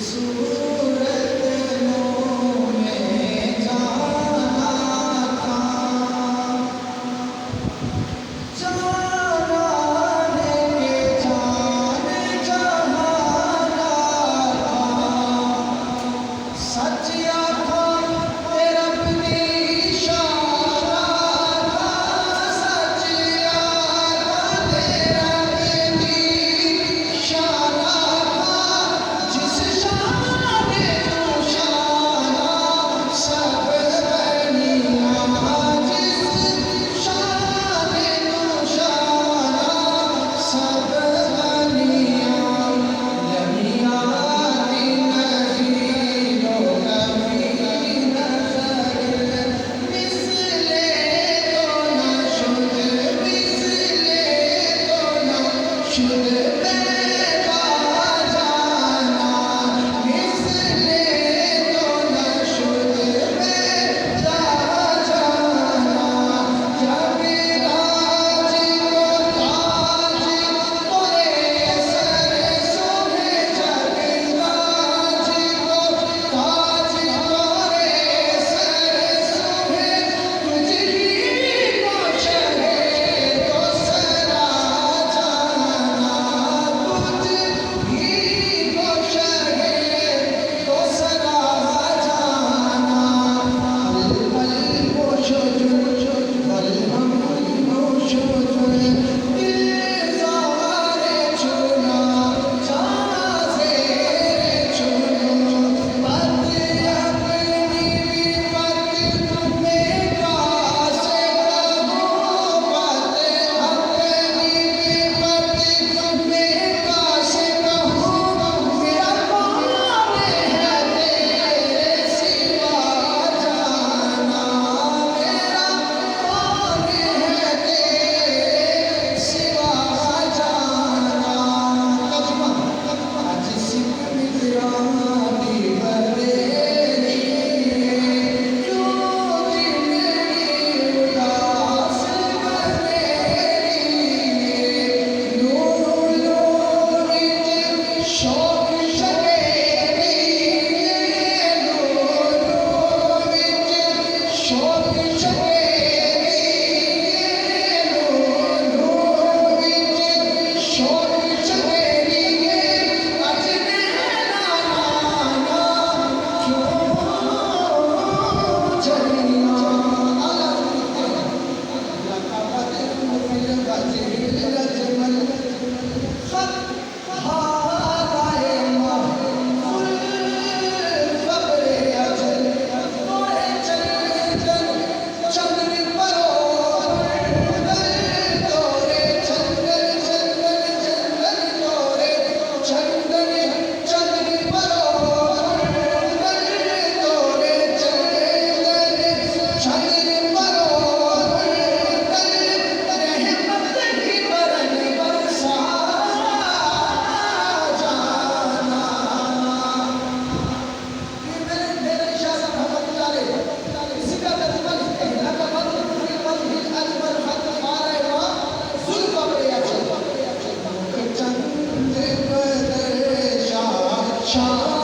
सूरत में जाना था, जाना के जाने जहाना था, सच आखा तेरा अपनी इशारा था, सच आखा तेरा अपनी इशारा था, जिस शाने तू शाना सब बनिया, जिस शाने तू शाना सब बनिया, लमिया की नज़ीरो कभी नज़र मिसले तो न शुद, मिसले तो न शुद पैदा जाना, मिसले तो न शुद पैदा जाना, जब राज को ताज तोरे सर सोहे, जब राज को ताज तोरे सर सोहे, तुझ ही को चढ़े तो सरा जाना, तुझ ही को चढ़े तो सरा जाना, पल पल पोछो पल हम पोछो दिल सवारे चुना, जाना से चुनो, पत अपनी विपत में कासे कहो, पत अपनी विपत में कासे कहो, मेरा कौन है तेरे सिवा जाना, मेरा कौन है तेरे सिवा जाना, कजमा आज सिख मित्रानी बरेली, क्यों दिल उदास बरेली, नूर नूर विच शौक शकेली, नूर नूर विच शौक शकेली, नूर नूर विच शौक शकेली, अज नैना नाना क्यों चलिया, लक़द फिल गज़ील अजमल खत हादाए महफुल फ़ब्रे अजल, तोरे चंदन चंद्र परोर तोरे चंदन चंदन चंदन तोरे चंदन चंद्र परोर तोरे चंदन चंद्र परोर, रहमत की बरन बरसा जाना, ये मेरे शाह साहब रहमतुल्लाह अलैह इसी का तर्जुमा लिखते हैं, लक़द फिल वजहिल अजमल खत हादाए महफुल फ़ब्रे अजल, चंद बदर शाह